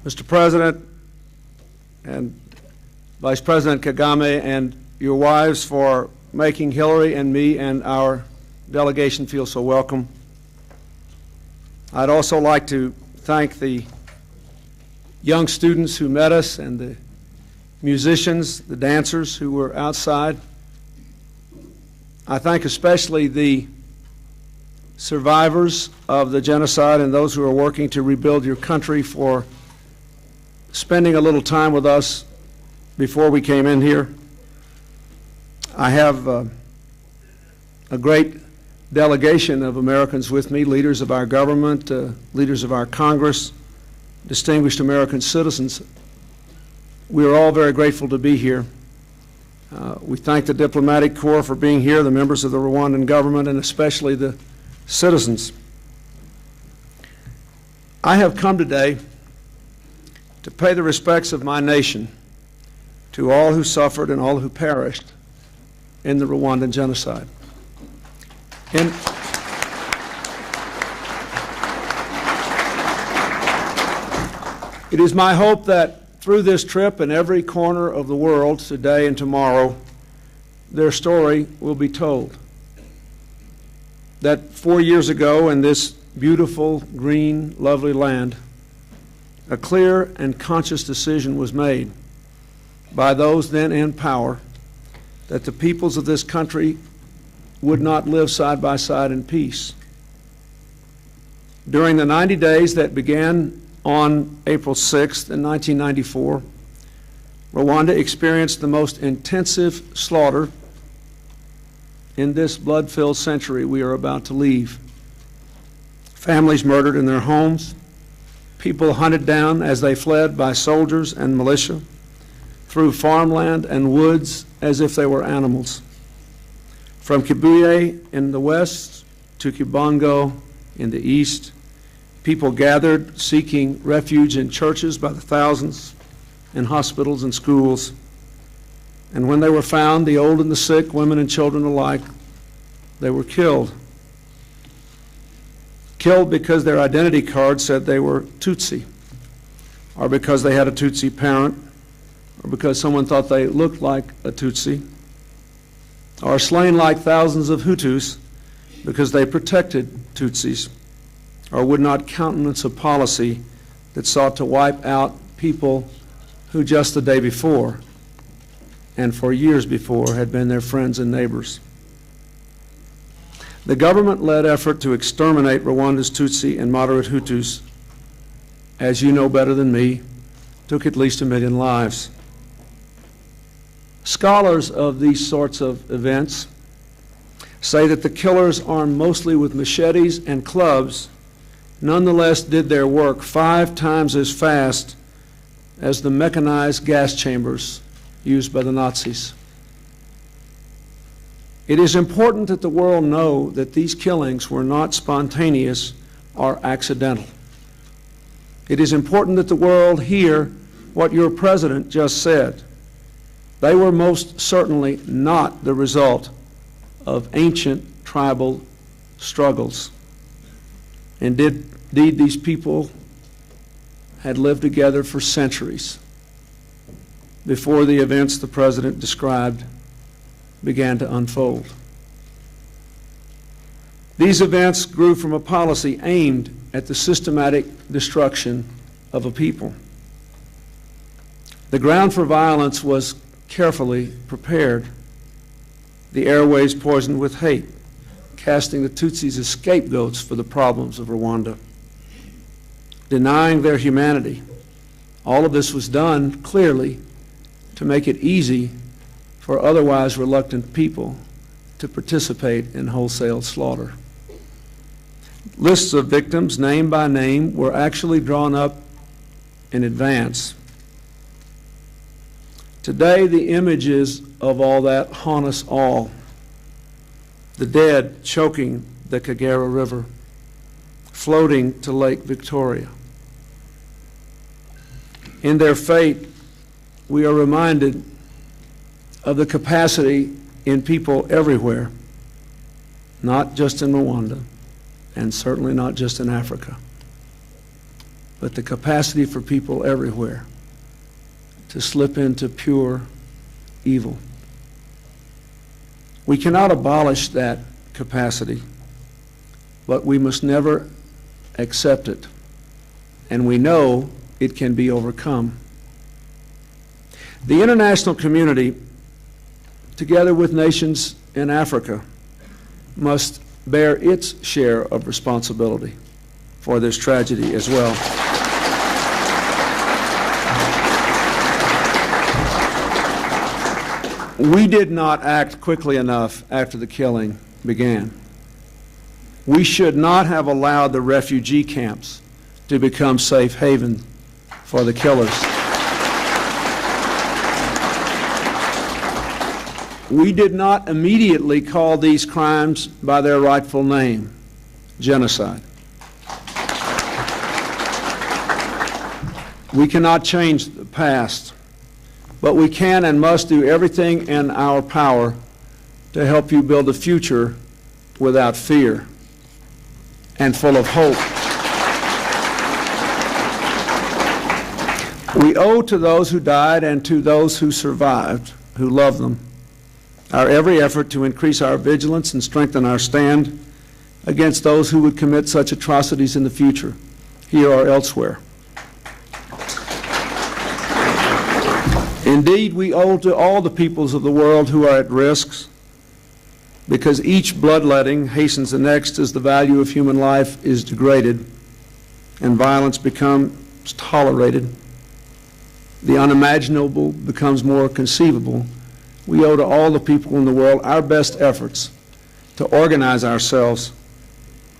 Mr. President and Vice President Kagame and your wives for making Hillary and me and our delegation feel so welcome. I'd also like to thank the young students who met us and the musicians, the dancers who were outside. I thank especially the survivors of the genocide and those who are working to rebuild your country for spending a little time with us before we came in here. I have a great delegation of Americans with me, leaders of our government, leaders of our Congress, distinguished American citizens. We are all very grateful to be here. We thank the diplomatic corps for being here, the members of the Rwandan government, and especially the citizens. I have come today to pay the respects of my nation to all who suffered and all who perished in the Rwandan genocide. It is my hope that through this trip in every corner of the world today and tomorrow, their story will be told. That 4 years ago in this beautiful, green, lovely land, a clear and conscious decision was made by those then in power that the peoples of this country would not live side by side in peace. During the 90 days that began on April 6th in 1994, Rwanda experienced the most intensive slaughter in this blood-filled century we are about to leave. Families murdered in their homes, people hunted down as they fled by soldiers and militia, through farmland and woods as if they were animals. From Kibuye in the west to Kibongo in the east, people gathered seeking refuge in churches by the thousands, in hospitals and schools. And when they were found, the old and the sick, women and children alike, they were killed. Killed because their identity card said they were Tutsi, or because they had a Tutsi parent, or because someone thought they looked like a Tutsi, or slain like thousands of Hutus because they protected Tutsis, or would not countenance a policy that sought to wipe out people who just the day before and for years before had been their friends and neighbors. The government-led effort to exterminate Rwanda's Tutsi and moderate Hutus, as you know better than me, took at least 1 million lives. Scholars of these sorts of events say that the killers, armed mostly with machetes and clubs, nonetheless did their work 5 times as fast as the mechanized gas chambers used by the Nazis. It is important that the world know that these killings were not spontaneous or accidental. It is important that the world hear what your president just said. They were most certainly not the result of ancient tribal struggles. Indeed, these people had lived together for centuries before the events the president described began to unfold. These events grew from a policy aimed at the systematic destruction of a people. The ground for violence was carefully prepared, the airways poisoned with hate, casting the Tutsis as scapegoats for the problems of Rwanda, denying their humanity. All of this was done clearly to make it easy for otherwise reluctant people to participate in wholesale slaughter. Lists of victims, name by name, were actually drawn up in advance. Today, the images of all that haunt us all. The dead choking the Kagera River, floating to Lake Victoria. In their fate, we are reminded of the capacity in people everywhere, not just in Rwanda, and certainly not just in Africa. but the capacity for people everywhere to slip into pure evil. We cannot abolish that capacity, but we must never accept it, and we know it can be overcome. The international community, together with nations in Africa, must bear its share of responsibility for this tragedy as well. We did not act quickly enough after the killing began. We should not have allowed the refugee camps to become safe haven for the killers. We did not immediately call these crimes by their rightful name, genocide. We cannot change the past, but we can and must do everything in our power to help you build a future without fear and full of hope. We owe to those who died and to those who survived, who love them, our every effort to increase our vigilance and strengthen our stand against those who would commit such atrocities in the future, here or elsewhere. Indeed, we owe to all the peoples of the world who are at risk, because each bloodletting hastens the next as the value of human life is degraded and violence becomes tolerated. The unimaginable becomes more conceivable. We owe to all the people in the world our best efforts to organize ourselves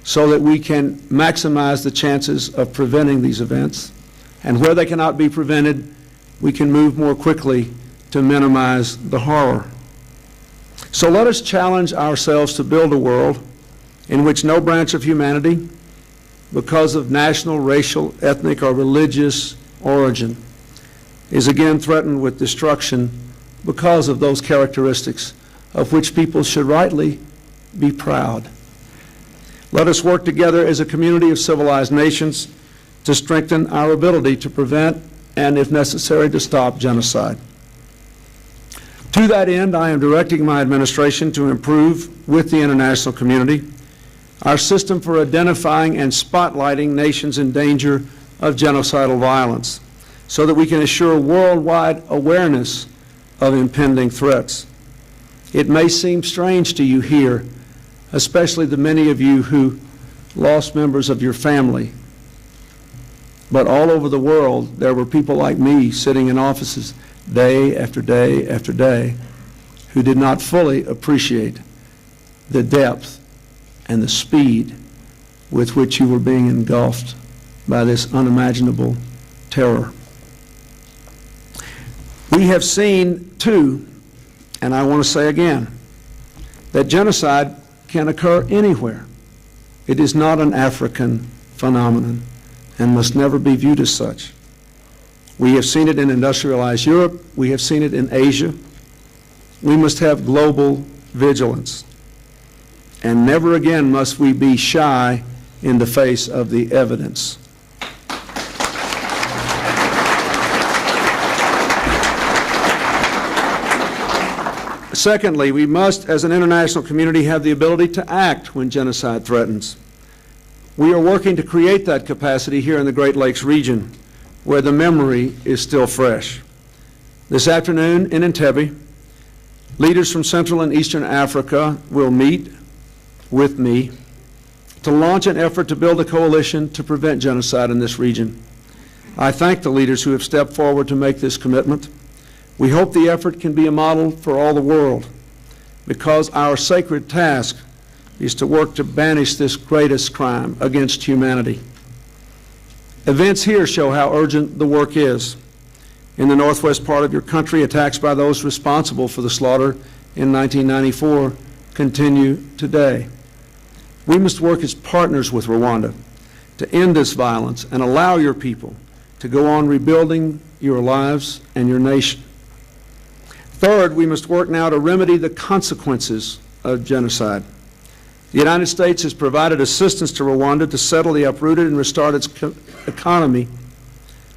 so that we can maximize the chances of preventing these events. And where they cannot be prevented, we can move more quickly to minimize the horror. So let us challenge ourselves to build a world in which no branch of humanity, because of national, racial, ethnic, or religious origin, is again threatened with destruction because of those characteristics of which people should rightly be proud. Let us work together as a community of civilized nations to strengthen our ability to prevent and, if necessary, to stop genocide. To that end, I am directing my administration to improve, with the international community, our system for identifying and spotlighting nations in danger of genocidal violence, so that we can assure worldwide awareness of impending threats. It may seem strange to you here, especially the many of you who lost members of your family, but all over the world there were people like me sitting in offices day after day after day who did not fully appreciate the depth and the speed with which you were being engulfed by this unimaginable terror. We have seen, too, and I want to say again, that genocide can occur anywhere. It is not an African phenomenon and must never be viewed as such. We have seen it in industrialized Europe. We have seen it in Asia. We must have global vigilance. And never again must we be shy in the face of the evidence. Secondly, we must, as an international community, have the ability to act when genocide threatens. We are working to create that capacity here in the Great Lakes region, where the memory is still fresh. This afternoon in Entebbe, leaders from Central and Eastern Africa will meet with me to launch an effort to build a coalition to prevent genocide in this region. I thank the leaders who have stepped forward to make this commitment. We hope the effort can be a model for all the world, because our sacred task is to work to banish this greatest crime against humanity. Events here show how urgent the work is. In the northwest part of your country, attacks by those responsible for the slaughter in 1994 continue today. We must work as partners with Rwanda to end this violence and allow your people to go on rebuilding your lives and your nation. Third, we must work now to remedy the consequences of genocide. The United States has provided assistance to Rwanda to settle the uprooted and restart its economy,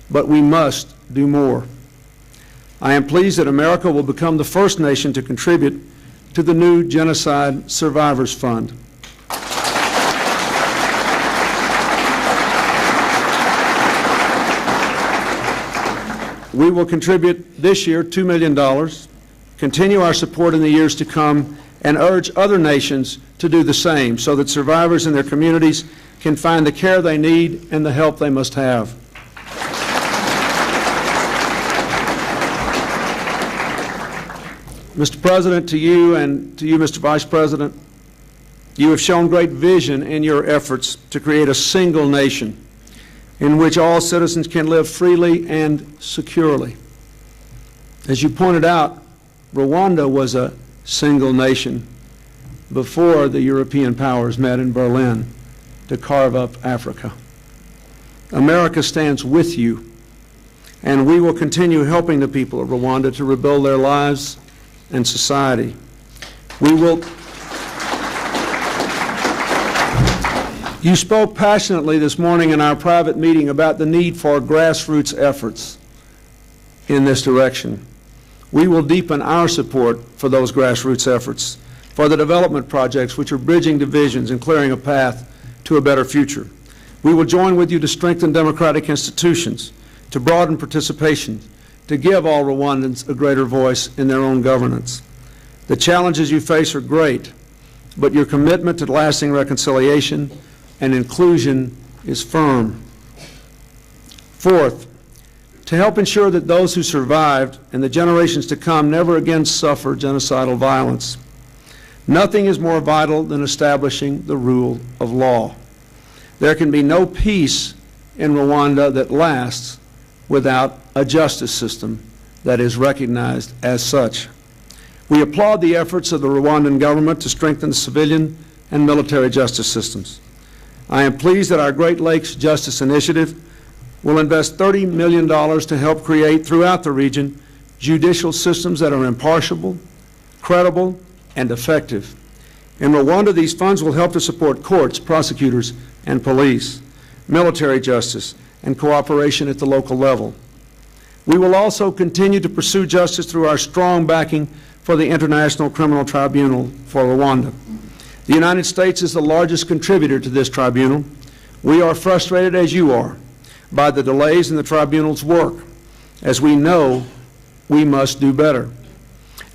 but we must do more. I am pleased that America will become the first nation to contribute to the new Genocide Survivors Fund. We will contribute this year $2 million, continue our support in the years to come, and urge other nations to do the same so that survivors and their communities can find the care they need and the help they must have. Mr. President, to you and to you, Mr. Vice President, you have shown great vision in your efforts to create a single nation in which all citizens can live freely and securely. As you pointed out, Rwanda was a single nation before the European powers met in Berlin to carve up Africa. America stands with you, and we will continue helping the people of Rwanda to rebuild their lives and society. You spoke passionately this morning in our private meeting about the need for grassroots efforts in this direction. We will deepen our support for those grassroots efforts, for the development projects which are bridging divisions and clearing a path to a better future. We will join with you to strengthen democratic institutions, to broaden participation, to give all Rwandans a greater voice in their own governance. The challenges you face are great, but your commitment to lasting reconciliation and inclusion is firm. Fourth, to help ensure that those who survived and the generations to come never again suffer genocidal violence. Nothing is more vital than establishing the rule of law. There can be no peace in Rwanda that lasts without a justice system that is recognized as such. We applaud the efforts of the Rwandan government to strengthen the civilian and military justice systems. I am pleased that our Great Lakes Justice Initiative will invest $30 million to help create throughout the region judicial systems that are impartial, credible, and effective. In Rwanda, these funds will help to support courts, prosecutors, and police, military justice, and cooperation at the local level. We will also continue to pursue justice through our strong backing for the International Criminal Tribunal for Rwanda. The United States is the largest contributor to this tribunal. We are frustrated, as you are, by the delays in the tribunal's work, as we know we must do better.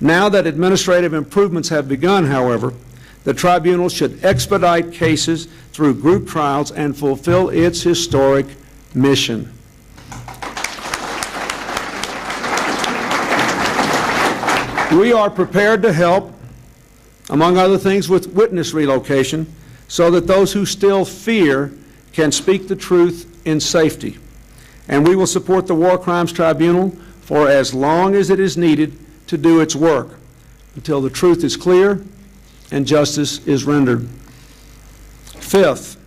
Now that administrative improvements have begun, however, the tribunal should expedite cases through group trials and fulfill its historic mission. We are prepared to help, among other things, with witness relocation, so that those who still fear can speak the truth in safety. And we will support the War Crimes Tribunal for as long as it is needed to do its work, until the truth is clear and justice is rendered. Fifth,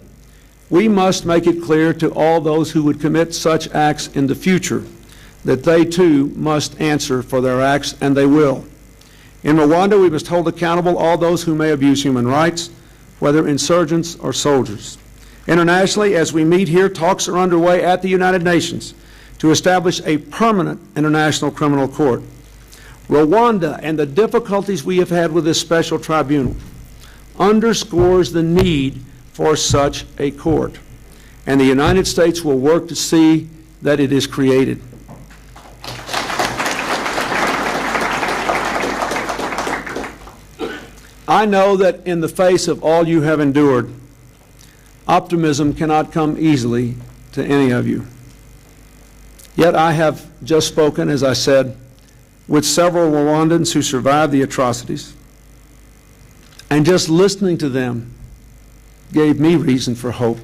we must make it clear to all those who would commit such acts in the future that they too must answer for their acts, and they will. In Rwanda, we must hold accountable all those who may abuse human rights, whether insurgents or soldiers. Internationally, as we meet here, talks are underway at the United Nations to establish a permanent international criminal court. Rwanda and the difficulties we have had with this special tribunal underscores the need for such a court, and the United States will work to see that it is created. I know that in the face of all you have endured, optimism cannot come easily to any of you. Yet I have just spoken, as I said, with several Rwandans who survived the atrocities, and just listening to them gave me reason for hope.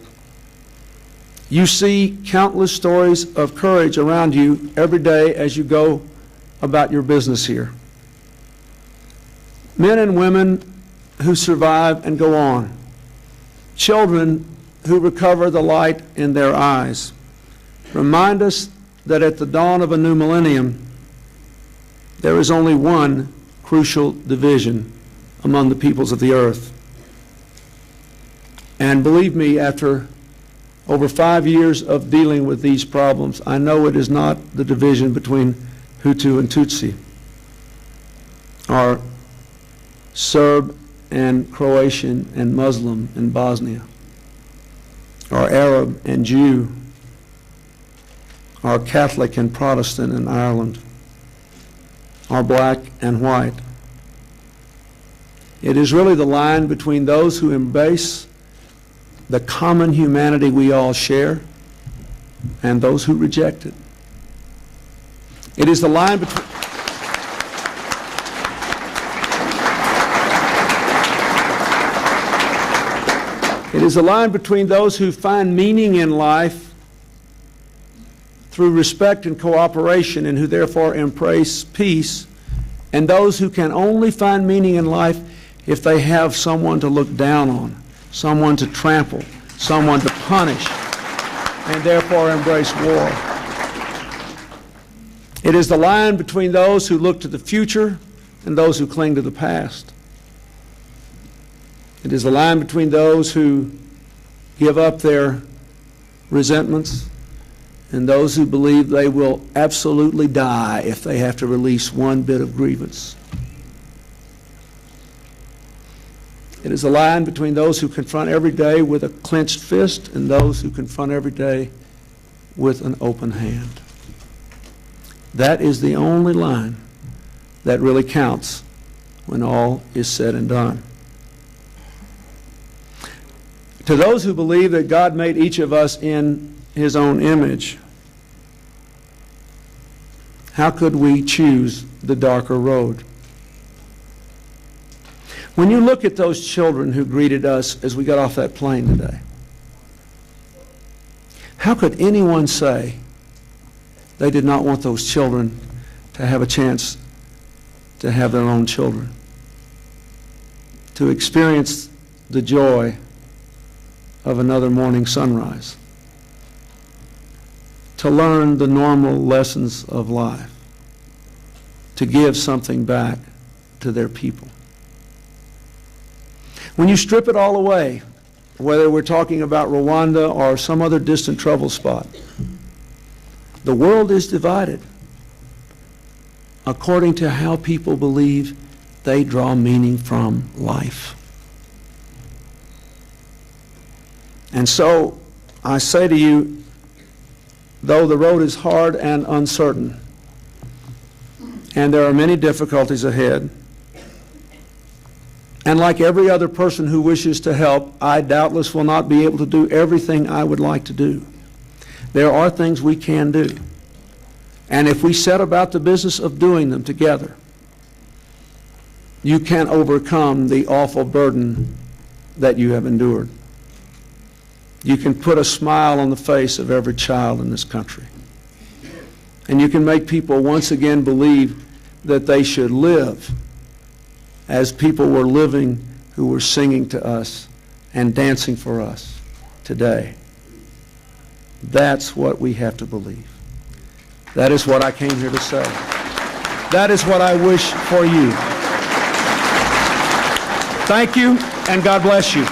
You see countless stories of courage around you every day as you go about your business here. Men and women who survive and go on. Children who recover the light in their eyes. Remind us that at the dawn of a new millennium, there is only one crucial division among the peoples of the earth: And believe me, after over 5 years of dealing with these problems, I know it is not the division between Hutu and Tutsi, or Serb and Croatian and Muslim in Bosnia, or Arab and Jew, or Catholic and Protestant in Ireland, or black and white. It is really the line between those who embrace the common humanity we all share and those who reject it. It is the line between It is the line between those who find meaning in life through respect and cooperation and who therefore embrace peace, and those who can only find meaning in life if they have someone to look down on, someone to trample, someone to punish, and therefore embrace war. It is the line between those who look to the future and those who cling to the past. It is the line between those who give up their resentments and those who believe they will absolutely die if they have to release one bit of grievance. It is the line between those who confront every day with a clenched fist and those who confront every day with an open hand. That is the only line that really counts when all is said and done. To those who believe that God made each of us in His own image, how could we choose the darker road? When you look at those children who greeted us as we got off that plane today, how could anyone say they did not want those children to have a chance to have their own children, to experience the joy of another morning sunrise, to learn the normal lessons of life, to give something back to their people? When you strip it all away, whether we're talking about Rwanda or some other distant trouble spot, the world is divided according to how people believe they draw meaning from life. And so I say to you, though the road is hard and uncertain, and there are many difficulties ahead, and like every other person who wishes to help, I doubtless will not be able to do everything I would like to do. There are things we can do. And if we set about the business of doing them together, you can overcome the awful burden that you have endured. You can put a smile on the face of every child in this country. And you can make people once again believe that they should live as people were living who were singing to us and dancing for us today. That's what we have to believe. That is what I came here to say. That is what I wish for you. Thank you, and God bless you.